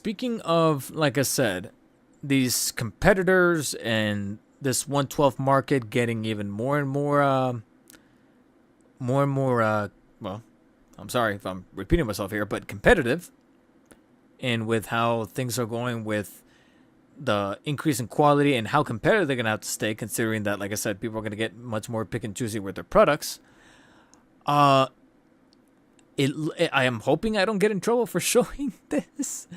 speaking of, like I said, these competitors and this 112 market getting even more and more, well, I'm sorry if I'm repeating myself here, but competitive. And with how things are going with the increase in quality and how competitive they're going to have to stay, considering that, like I said, people are going to get much more pick and choosy with their products. I am hoping I don't get in trouble for showing this,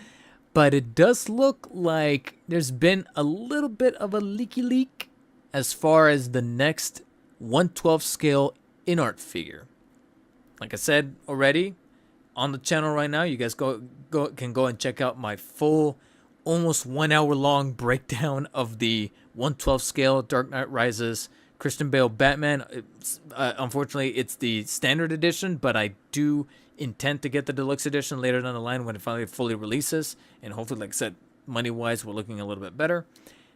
but it does look like there's been a little bit of a leaky leak as far as the next 112 scale InArt figure. Like I said already on the channel right now, you guys can go and check out my full, almost 1 hour long breakdown of the 112 scale Dark Knight Rises Christian Bale Batman. Unfortunately, it's the standard edition, but I do intend to get the deluxe edition later down the line when it finally fully releases. And hopefully, like I said, money-wise, we're looking a little bit better.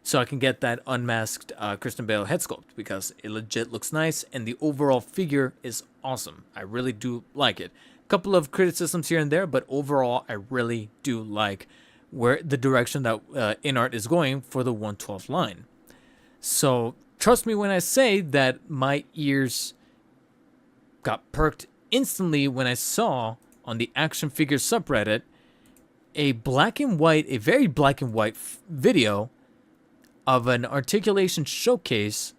So I can get that unmasked Christian Bale head sculpt because it legit looks nice and the overall figure is awesome. I really do like it. A couple of criticisms here and there, but overall, I really do like where the direction that InArt is going for the 112 line. So trust me when I say that my ears got perked instantly when I saw on the action figure subreddit a very black and white video of an articulation showcase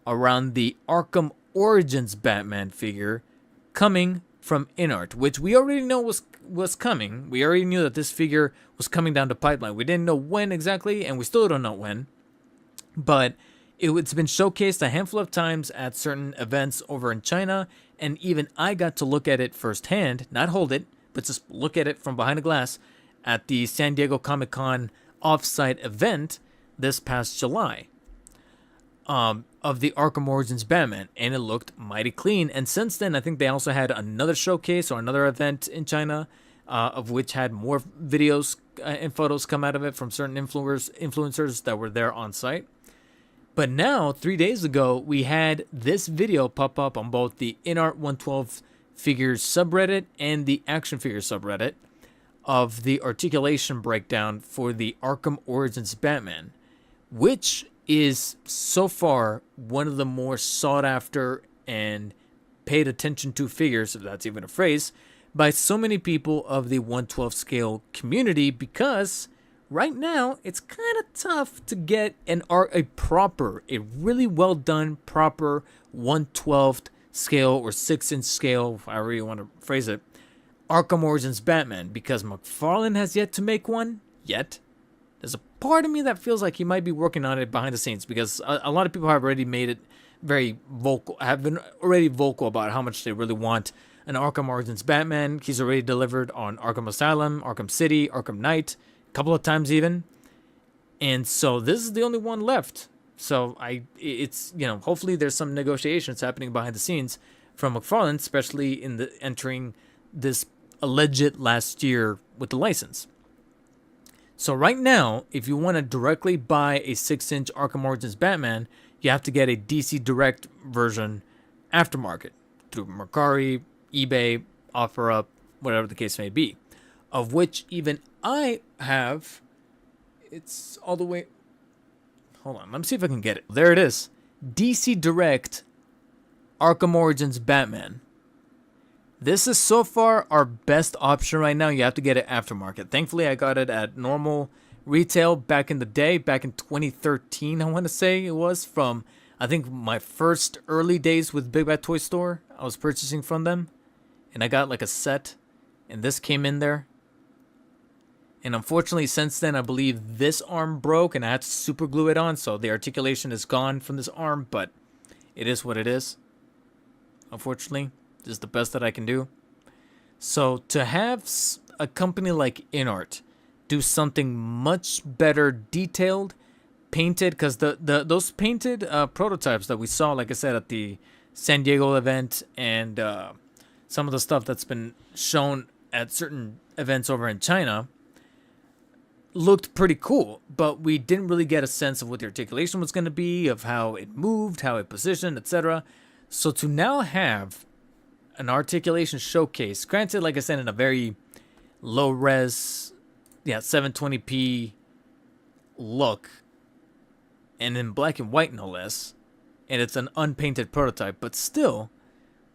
around the Arkham Origins Batman figure coming from InArt, which we already know was coming. We already knew that this figure was coming down the pipeline. We didn't know when exactly, and we still don't know when. But it's been showcased a handful of times at certain events over in China, and even I got to look at it firsthand, not hold it, but just look at it from behind a glass at the San Diego Comic-Con off-site event this past July. Of the Arkham Origins Batman, and it looked mighty clean. And since then, I think they also had another showcase or another event in China, of which had more videos and photos come out of it from certain influencers that were there on site. But now, 3 days ago, we had this video pop up on both the InArt 112 figures subreddit and the action figure subreddit of the articulation breakdown for the Arkham Origins Batman, which is so far one of the more sought after and paid attention to figures, if that's even a phrase, by so many people of the 112 scale community, because right now it's kind of tough to get a really well done proper 112 scale or 6-inch scale, however you want to phrase it, Arkham Origins Batman, because McFarlane has yet to make one yet. There's a part of me that feels like he might be working on it behind the scenes, because a lot of people have already made it have been already vocal about how much they really want an Arkham Origins Batman. He's already delivered on Arkham Asylum, Arkham City, Arkham Knight, a couple of times even. And so this is the only one left. So hopefully there's some negotiations happening behind the scenes from McFarlane, especially in entering this alleged last year with the license. So right now, if you want to directly buy a 6-inch Arkham Origins Batman, you have to get a DC Direct version aftermarket through Mercari, eBay, OfferUp, whatever the case may be, of which even I have. It's all the way. Hold on, let me see if I can get it. There it is. DC Direct Arkham Origins Batman. This is so far our best option right now. You have to get it aftermarket. Thankfully, I got it at normal retail back in the day, back in 2013, I want to say it was, from, I think, my first early days with Big Bad Toy Store. I was purchasing from them, and I got like a set, and this came in there. And unfortunately, since then, I believe this arm broke, and I had to super glue it on, so the articulation is gone from this arm, but it is what it is, unfortunately. This is the best that I can do. So to have a company like InArt do something much better detailed, painted, because those painted prototypes that we saw, like I said, at the San Diego event, and some of the stuff that's been shown at certain events over in China, looked pretty cool, but we didn't really get a sense of what the articulation was going to be, of how it moved, how it positioned, etc. So to now have an articulation showcase, granted, like I said, in a very low res yeah, 720p look, and in black and white no less, and it's an unpainted prototype, but still,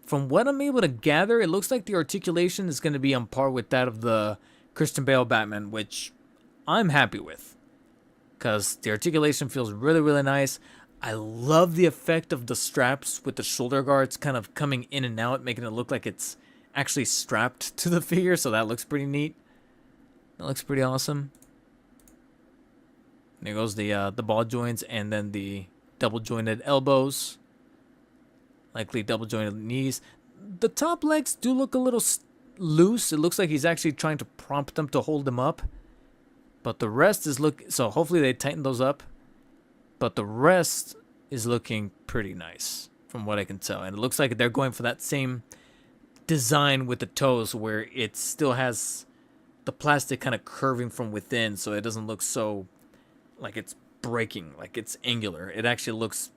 from what I'm able to gather, it looks like the articulation is going to be on par with that of the Christian Bale Batman, which I'm happy with, because the articulation feels really, really nice. I love the effect of the straps with the shoulder guards kind of coming in and out, making it look like it's actually strapped to the figure, so that looks pretty neat. That looks pretty awesome. There goes the ball joints, and then the double jointed elbows, likely double jointed knees. The top legs do look a little loose. It looks like he's actually trying to prompt them to hold them up, but the rest is so hopefully they tighten those up. But the rest is looking pretty nice from what I can tell, and it looks like they're going for that same design with the toes, where it still has the plastic kind of curving from within, so it doesn't look so like it's breaking, like it's angular. It actually looks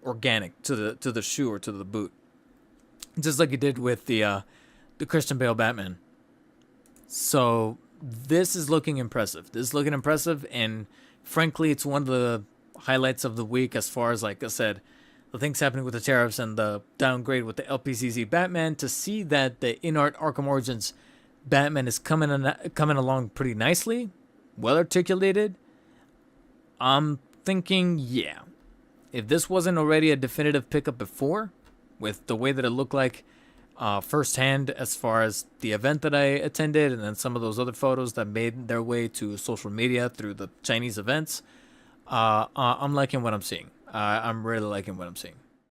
organic to the shoe or to the boot, just like it did with the Christian Bale Batman. So this is looking impressive. This is looking impressive, and frankly, it's one of the highlights of the week as far as, like I said, the things happening with the tariffs and the downgrade with the LPCZ Batman. To see that the InArt Arkham Origins Batman is coming along pretty nicely, well articulated. I'm thinking, yeah, if this wasn't already a definitive pickup before, with the way that it looked like firsthand as far as the event that I attended, and then some of those other photos that made their way to social media through the Chinese events, I'm liking what I'm seeing. I'm really liking what I'm seeing.